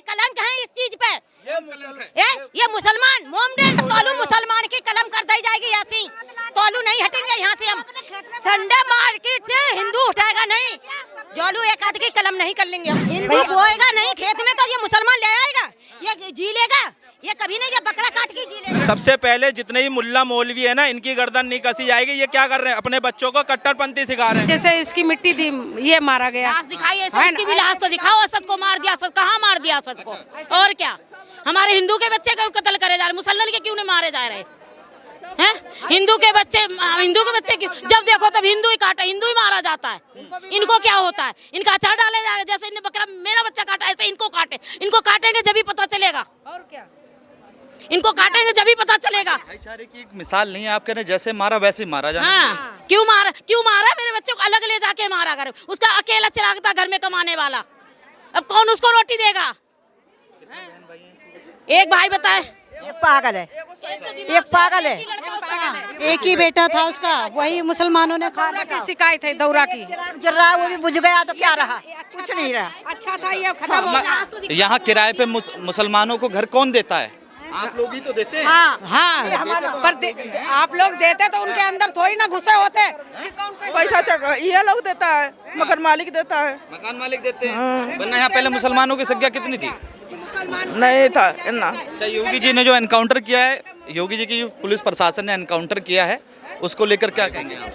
कलंक है इस चीज पे। ये मुसलमान मोमडन तोलू मुसलमान की कलम कर दी जाएगी। ऐसी तोलू नहीं हटेंगे यहाँ से हम। संडे मार्केट से हिंदू उठाएगा नहीं, जोलू एक आध की कलम नहीं कर लेंगे हम। हिंदू बोएगा नहीं खेत में तो ये मुसलमान ले आएगा, ये जी लेगा, ये कभी नहीं, ये बकरा काट के जी लेगा। सबसे पहले जितने ही मुल्ला मौलवी है ना, इनकी गर्दन नहीं कसी जाएगी। ये क्या कर रहे हैं, अपने बच्चों को कट्टरपंथी सिखा रहे हैं। जैसे इसकी मिट्टी थी, ये मारा गया। लाश दिखाइए, इसकी भी लाश तो दिखाओ। असद को मार दिया, असद कहाँ मार दिया असद को? और क्या, हमारे हिंदू के बच्चे क्यों कत्ल करे जा रहे, मुसलमान के क्यों नहीं मारे जा रहे हैं? हिंदू के बच्चे क्यों, जब देखो तब हिंदू ही काटा, हिंदू ही मारा जाता है। इनको क्या होता है, इनका अचार डाले जाएगा। जैसे इन्हें बकरा मेरा बच्चा काटा, ऐसे इनको काटे। इनको काटेंगे जब ही पता चलेगा। और क्या, इनको काटेंगे जब ही पता चलेगा। भाईचारे की एक मिसाल नहीं है, आप कह रहे हैं जैसे मारा वैसे ही मारा जाना। हाँ, क्यों मारा मेरे बच्चे को अलग ले जाके मारा घर, उसका अकेला चिराग था घर में कमाने वाला। अब कौन उसको रोटी देगा? एक भाई बताए, एक पागल है, एक पागल है। एक ही बेटा था उसका, वही मुसलमानों ने खा की शिकायत है दौरा की। जर्रा वो भी बुझ गया तो क्या रहा, कुछ नहीं रहा। अच्छा था ये खत्म हो गया। यहाँ किराए पे मुसलमानों को घर कौन देता है? आप लोग ही तो देते हैं। हाँ, पर आप लोग देते तो उनके अंदर थोड़ी ना घुसे होते। पैसा ये लोग देता है, मगर मालिक देता है। मकान मालिक देते हैं। वरना यहाँ पहले मुसलमानों की संख्या कितनी थी? नहीं था इतना। योगी जी ने जो एनकाउंटर किया है, योगी जी की पुलिस प्रशासन ने एनकाउंटर किया है, उसको लेकर क्या कहेंगे आप?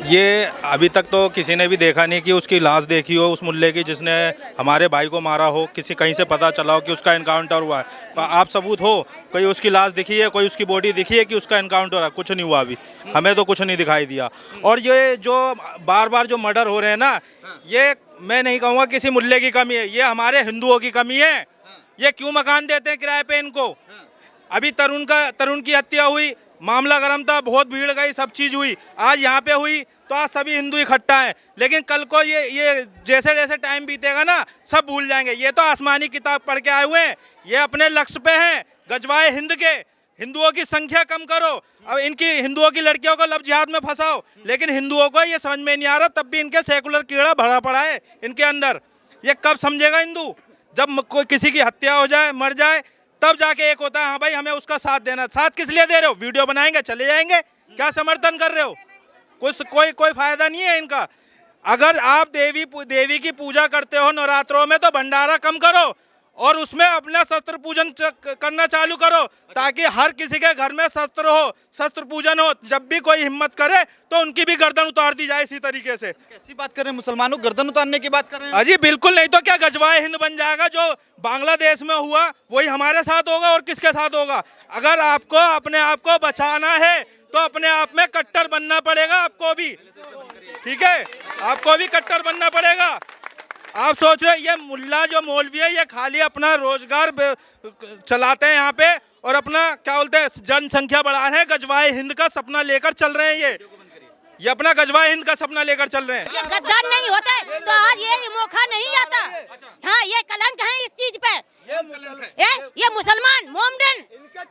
ये अभी तक तो किसी ने भी देखा नहीं कि उसकी लाश देखी हो उस मुल्ले की जिसने हमारे भाई को मारा हो। किसी कहीं से पता चला हो कि उसका एनकाउंटर हुआ है, तो आप सबूत हो, कोई उसकी लाश दिखी है, कोई उसकी बॉडी दिखी है कि उसका एनकाउंटर है? कुछ नहीं हुआ अभी, हमें तो कुछ नहीं दिखाई दिया। और ये जो बार बार जो मर्डर हो रहे हैं ना, ये मैं नहीं कहूँगा किसी मुल्ले की कमी है, ये हमारे हिंदुओं की कमी है। ये क्यों मकान देते हैं किराए पे इनको? अभी तरुण की हत्या हुई, मामला गर्म था, बहुत भीड़ गई, सब चीज़ हुई। आज यहाँ पे हुई तो आज सभी हिंदू इकट्ठा हैं, लेकिन कल को ये जैसे जैसे टाइम बीतेगा ना, सब भूल जाएंगे। ये तो आसमानी किताब पढ़ के आए हुए हैं, ये अपने लक्ष्य पे हैं, गजवाए हिंद के। हिंदुओं की संख्या कम करो, अब इनकी हिंदुओं की लड़कियों को लव जिहाद में फंसाओ, लेकिन हिंदुओं को ये समझ में नहीं आ रहा, तब भी इनके सेकुलर कीड़ा भरा पड़ा है इनके अंदर। ये कब समझेगा हिंदू? जब कोई किसी की हत्या हो जाए, मर जाए, तब जाके एक होता है हाँ भाई हमें उसका साथ देना। साथ किस लिए दे रहे हो? वीडियो बनाएंगे चले जाएंगे, क्या समर्थन कर रहे हो? कोई फायदा नहीं है इनका। अगर आप देवी की पूजा करते हो नवरात्रों में, तो भंडारा कम करो और उसमें अपना शस्त्र पूजन करना चालू करो, ताकि हर किसी के घर में शस्त्र हो, शस्त्र पूजन हो। जब भी कोई हिम्मत करे तो उनकी भी गर्दन उतार दी जाए इसी तरीके से। कैसी बात कर रहे हैं? मुसलमानों को गर्दन उतारने की बात कर रहे हैं? अजी बिल्कुल नहीं, तो क्या गजवाए हिंद बन जाएगा? जो बांग्लादेश में हुआ वही हमारे साथ होगा, और किसके साथ होगा? अगर आपको अपने आप को बचाना है तो अपने आप में कट्टर बनना पड़ेगा आपको भी, ठीक है? आपको भी कट्टर बनना पड़ेगा। आप सोच रहे ये मुल्ला जो मौलवी है, ये खाली अपना रोजगार चलाते हैं यहाँ पे, और अपना क्या बोलते हैं जनसंख्या बढ़ा रहे हैं, गजवाए हिंद का सपना लेकर चल रहे हैं। ये अपना गजवाए हिंद का सपना लेकर चल रहे हैं। ये गद्दार नहीं होते तो आज ये मौका नहीं आता। हाँ, ये कलंक है इस चीज पे। ये मुसलमान मोमडन,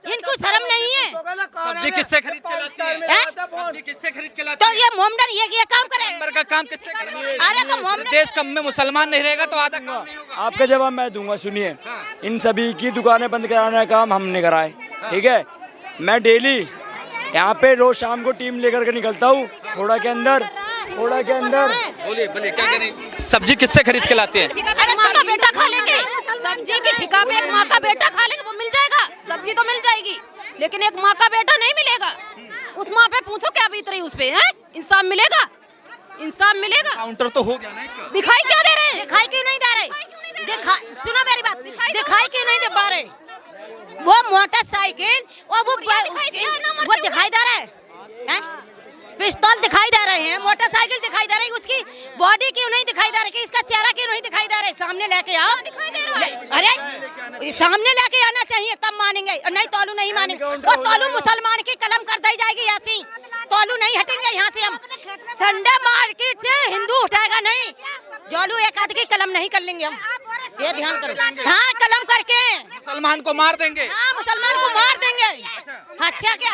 इनको शर्म नहीं है। सब्जी किससे खरीद के लाती है? सब्जी किससे खरीद के लाती तो है? ये मोमडन ये काम करे, नंबर का काम किससे करवाए? अरे तो मोमडन देश कम में मुसलमान नहीं रहेगा तो आधा काम नहीं होगा। आपका जवाब मैं दूंगा, सुनिए। इन सभी की दुकानें बंद कराने का काम हमने कराए, ठीक है? मैं डेली यहाँ पे रोज शाम को टीम लेकर के निकलता हूँ, थोड़ा के अंदर। बोलिए क्या करें? सब्जी किससे खरीद के लाते हैं? अरे माँ का बेटा खा लेंगे सब्जी की ठिका पे, एक माँ का बेटा खा लेंगे वो मिल जाएगा, सब्जी तो मिल जाएगी, लेकिन एक माँ का बेटा नहीं मिलेगा। उस माँ पे पूछो क्या बीत रही उस पे है? इंसाफ मिलेगा, इंसाफ मिलेगा। काउंटर तो हो गया ना? दिखाई क्या दे रहे हैं? दिखाई क्यों नहीं दे रहे? सुनो मेरी बात, दिखाई क्यों नहीं दे पा रहे? वो मोटरसाइकिल और वो दिखाई दे रहा है, पिस्तौल दिखाई दे रहे हैं, मोटरसाइकिल दिखाई दे रही है, उसकी बॉडी क्यों नहीं दिखाई दे रही? इसका चेहरा क्यों नहीं दिखाई दे रहा है? सामने लेके आओ, दिखाई दे रहा है। अरे सामने लेके आना चाहिए, तब मानेंगे, और नहीं तोलू नहीं मानेंगे। वो तोलू मुसलमान की कलम कर दी जाएगी। ऐसी तोलू नहीं हटेंगे यहाँ से हम। संडे मार्केट से हिंदू उठाएगा नहीं, जोलू एक आध की कलम नहीं कर लेंगे हम, ये ध्यान करो। हाँ, कलम करके मुसलमान को मार देंगे। हाँ, मुसलमान को मार देंगे। अच्छा क्या?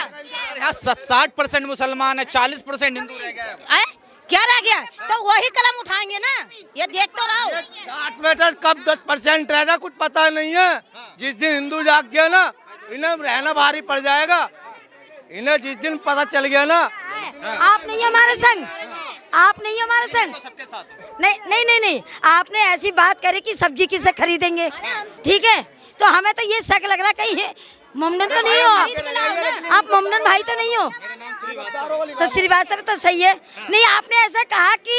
यहाँ 60% मुसलमान है, 40% हिंदू रह गए। क्या रह गया? तो वही कदम उठाएंगे ना, ये देख तो रहो। 60 में तो कब 10% रहेगा कुछ पता नहीं है। जिस दिन हिंदू जाग गया ना, इन्हें रहना भारी पड़ जाएगा। इन्हें जिस दिन पता चल गया ना, आप नहीं हमारे संग, आप नहीं हमारे संग। नहीं नहीं नहीं नहीं, आपने ऐसी बात करी कि सब्जी किससे खरीदेंगे, ठीक है? तो हमें तो ये शक लग रहा कहीं है मोमडन तो नहीं हो आप, मोमडन भाई तो नहीं हो, तो श्रीवास्तव तो सही है। नहीं, आपने ऐसा कहा कि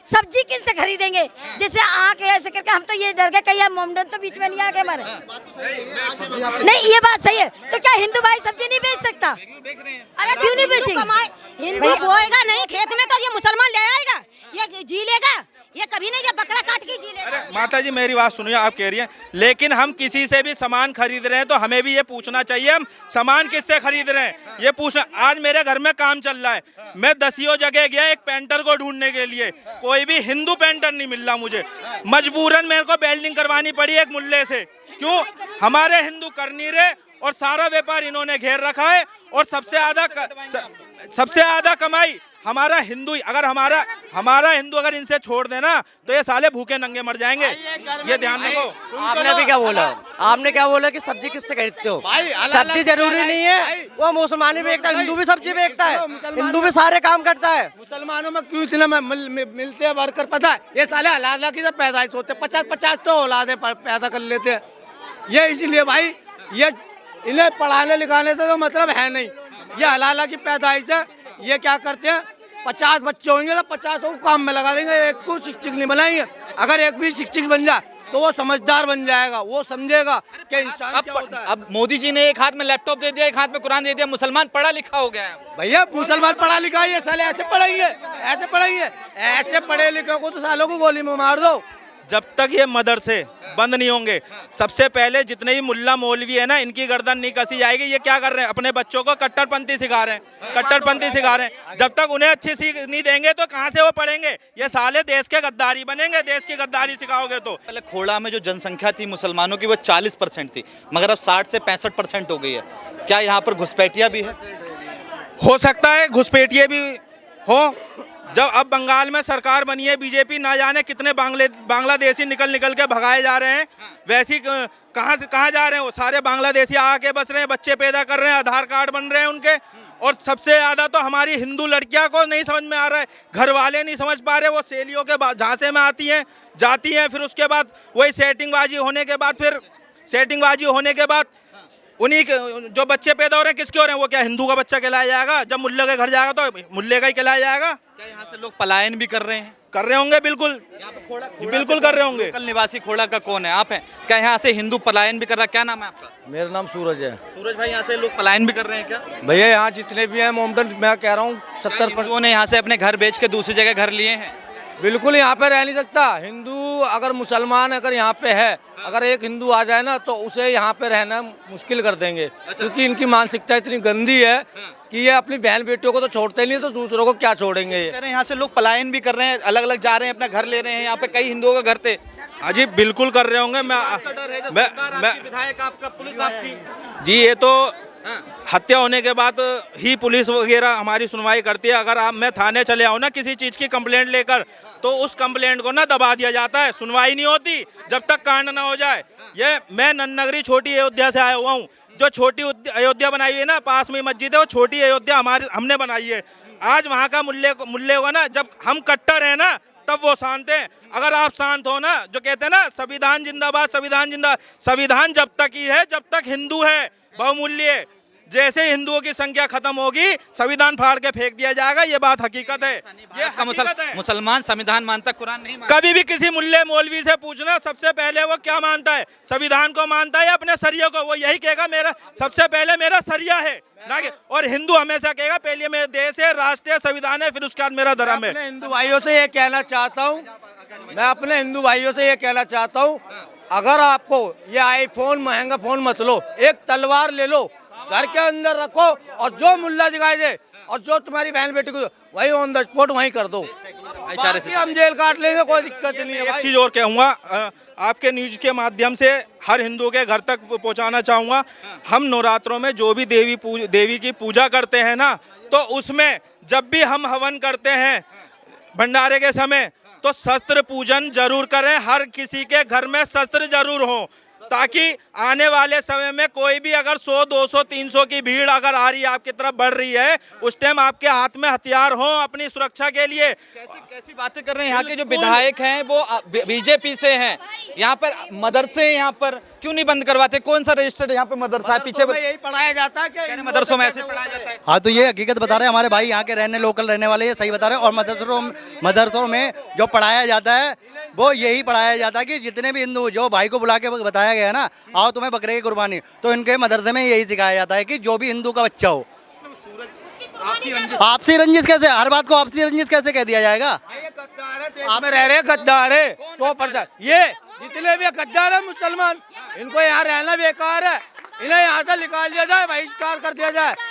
सब्जी किससे खरीदेंगे, जैसे आके ऐसे करके हम तो ये डर गए कहीं मोमडन तो बीच में नहीं आ गए हमारे। नहीं, ये बात सही है। तो क्या हिंदू भाई सब्जी नहीं बेच सकता? अरे क्यों नहीं बेचेंगे? हिंदू बोएगा नहीं खेत में तो ये मुसलमान ले आएगा, ये जी लेगा, ये कभी नहीं, ये बकरा काट के जी लेगा। माता जी मेरी बात सुनिए, आप कह रही हैं, लेकिन हम किसी से भी सामान खरीद रहे हैं तो हमें भी ये पूछना चाहिए हम सामान किससे खरीद रहे हैं, ये पूछना। आज मेरे घर में काम चल रहा है, मैं 10 जगह गया एक पेंटर को ढूंढने के लिए, कोई भी हिंदू पेंटर नहीं मिल रहा मुझे, मजबूरन मेरे को वेल्डिंग करवानी पड़ी एक मुल्ले से। क्यों? हमारे हिंदू कर नहीं रहे और सारा व्यापार इन्होंने घेर रखा है, और सबसे ज्यादा कमाई हमारा हिंदू। अगर हमारा हिंदू अगर इनसे छोड़ देना तो ये साले भूखे नंगे मर जाएंगे, ये ध्यान रखो। आपने अभी क्या बोला? आपने क्या बोला कि सब्जी किससे खरीदते हो? सब्जी जरूरी नहीं है, वो मुसलमान भी बेचता है, हिंदू भी सब्जी बेचता है, हिंदू भी सारे काम करता है। मुसलमानों में क्यों इतना मिलते हैं वर्कर? पता है ये साले हलाला की पैदाइश होते, 50-50 तो औलादे पैदा कर लेते हैं। ये इसीलिए भाई, ये इन्हें पढ़ाने लिखाने से तो मतलब है नहीं, ये हलाला की पैदाइश है। ये क्या करते हैं, 50 बच्चे होंगे तो 50 को काम में लगा देंगे, एक को शिक्षक नहीं बनाएंगे। अगर एक भी शिक्षक बन जाए तो वो समझदार बन जाएगा, वो समझेगा कि इंसान क्या होता है। अब मोदी जी ने एक हाथ में लैपटॉप दे दिया, एक हाथ में कुरान दे दिया, मुसलमान पढ़ा लिखा हो गया है। भैया मुसलमान पढ़ा लिखा है, ये साले ऐसे पढ़ेंगे, ऐसे पढ़ेंगे, ऐसे पढ़े लिखे को तो सालों को गोली में मार दो। जब तक ये मदरसे बंद नहीं होंगे, सबसे पहले जितने भी मुल्ला मौलवी है ना, इनकी गर्दन नहीं कसी जाएगी। ये क्या कर रहे हैं, अपने बच्चों को कट्टरपंथी सिखा रहे हैं, कट्टरपंथी सिखा रहे हैं। जब तक उन्हें अच्छी सीख नहीं देंगे तो कहाँ से वो पढ़ेंगे? ये साले देश के गद्दारी बनेंगे, देश की गद्दारी सिखाओगे तो। पहले खोड़ा में जो जनसंख्या थी मुसलमानों की वो 40% थी, मगर अब 60 से 65% हो गई है। क्या यहाँ पर घुसपैठिया भी है? हो सकता है घुसपैठिए भी हो। जब अब बंगाल में सरकार बनी है बीजेपी, ना जाने कितने बांग्लादेशी निकल के भगाए जा रहे हैं। वैसी कहाँ से कहाँ जा रहे हैं वो सारे बांग्लादेशी आके बस रहे हैं, बच्चे पैदा कर रहे हैं, आधार कार्ड बन रहे हैं उनके। और सबसे ज़्यादा तो हमारी हिंदू लड़कियां को नहीं समझ में आ रहा है, घर वाले नहीं समझ पा रहे। वो सहेलियों के बाद झांसे में आती हैं, जाती हैं, फिर उसके बाद वही सेटिंगबाजी होने के बाद उन्हीं के जो बच्चे पैदा हो रहे हैं किसके हो रहे हैं? वो क्या हिंदू का बच्चा कहलाया जाएगा? जब मुल्ले के घर जाएगा तो मुल्ले का ही कहलाया जाएगा। क्या यहाँ से लोग पलायन भी कर रहे हैं? कर रहे होंगे, बिल्कुल बिल्कुल कर रहे होंगे। लोकल निवासी खोड़ा का कौन है? आप हैं क्या? यहाँ से हिंदू पलायन भी कर रहा है? क्या नाम है आपका? मेरा नाम सूरज है। सूरज भाई, यहाँ से लोग पलायन भी कर रहे हैं क्या? भैया यहाँ जितने भी हैं मोमडन, मैं कह रहा हूँ 70% ने यहाँ से अपने घर बेच के दूसरी जगह घर लिए हैं। बिल्कुल यहाँ पे रह नहीं सकता हिंदू। अगर मुसलमान अगर यहाँ पे है, अगर एक हिंदू आ जाए ना तो उसे यहाँ पे रहना मुश्किल कर देंगे। क्योंकि इनकी मानसिकता इतनी गंदी है कि ये अपनी बहन बेटियों को तो छोड़ते नहीं, तो दूसरों को क्या छोड़ेंगे? ये यहाँ से लोग पलायन भी कर रहे हैं, अलग अलग जा रहे हैं, अपना घर ले रहे हैं। यहाँ पे कई हिंदुओं का घर थे। हाँ जी, बिल्कुल कर रहे होंगे। विधायक आपका, पुलिस आपकी जी, ये तो हत्या होने के बाद ही पुलिस वगैरह हमारी सुनवाई करती है। अगर मैं थाने चले आऊँ ना किसी चीज़ की कंप्लेंट लेकर, तो उस कंप्लेंट को ना दबा दिया जाता है, सुनवाई नहीं होती जब तक कांड ना हो जाए। ये मैं नन्नगरी छोटी अयोध्या से आया हुआ हूँ। जो छोटी अयोध्या बनाई है ना, पास में मस्जिद है, वो छोटी अयोध्या हमने बनाई है। आज वहाँ का मुल्ले को ना, जब हम कट्टर हैं ना तब वो शांत हैं। अगर आप शांत हो ना, जो कहते हैं ना संविधान जिंदाबाद, संविधान जिंदाबाद, संविधान जब तक ही है जब तक हिंदू है बहुमूल्य। जैसे हिंदुओं की संख्या खत्म होगी, संविधान फाड़ के फेंक दिया जाएगा। ये बात हकीकत है। ये हकीकत है। मुसलमान संविधान मानता, कुरान नहीं मानता। कभी भी किसी मुल्ले मौलवी से पूछना, सबसे पहले वो क्या मानता है? संविधान को मानता है या अपने सरिया को? वो यही कहेगा मेरा सबसे पहले मेरा सरिया है ना कि। और हिंदू हमेशा कहेगा पहले मेरा देश है, राष्ट्र है, संविधान है, फिर उसके बाद मेरा धर्म है। हिंदू भाइयों से ये कहना चाहता हूँ, मैं अपने हिंदू भाइयों से ये कहना चाहता हूँ, अगर आपको ये आईफोन महंगा फोन मत लो, एक तलवार ले लो, घर के अंदर रखो, और जो मुल्ला दिखाई दे और जो तुम्हारी बहन बेटी को वही ऑन द स्पॉट वहीं कर दो। बाकी हम जेल काट लेंगे, कोई दिक्कत नहीं है। एक चीज़ और कहूँगा, आपके न्यूज के माध्यम से हर हिंदू के घर तक पहुँचाना चाहूँगा। हम नवरात्रों में जो भी देवी की पूजा करते हैं ना, तो उसमें जब भी हम हवन करते हैं, भंडारे के समय, तो शस्त्र पूजन जरूर करें। हर किसी के घर में शस्त्र जरूर हो, ताकि आने वाले समय में कोई भी अगर 100, 200, 300 की भीड़ अगर आ रही है, आपकी तरफ बढ़ रही है, उस टाइम आपके हाथ में हथियार हो अपनी सुरक्षा के लिए। कैसी बातें कर रहे हैं? यहाँ के जो विधायक हैं वो बीजेपी से हैं। यहाँ पर मदरसे, यहाँ पर क्यों नहीं बंद करवाते? कौन सा रजिस्टर्ड यहाँ पे मदरसा है? पीछे यही पढ़ाया जाता है कि मदरसों में ऐसे पढ़ाया जाता है। हाँ, तो ये हकीकत बता रहे हैं हमारे भाई, यहाँ के रहने लोकल रहने वाले, ये सही बता रहे हैं। और मदरसों में जो पढ़ाया जाता है वो यही पढ़ाया जाता है कि जितने भी हिंदू, जो भाई को बुला के बताया गया है ना, आओ तुम्हें बकरे की कुर्बानी, तो इनके मदरसे में यही सिखाया जाता है कि जो भी हिंदू का बच्चा हो। आपसी रंजिश कैसे? हर बात को आपसी रंजिश कैसे कह दिया जाएगा? आप में रह रहे गद्दार है 100%। ये जितने भी गद्दार है मुसलमान, इनको यहाँ रहना बेकार है, इन्हें यहाँ से निकाल दिया जाए, बहिष्कार कर दिया जाए।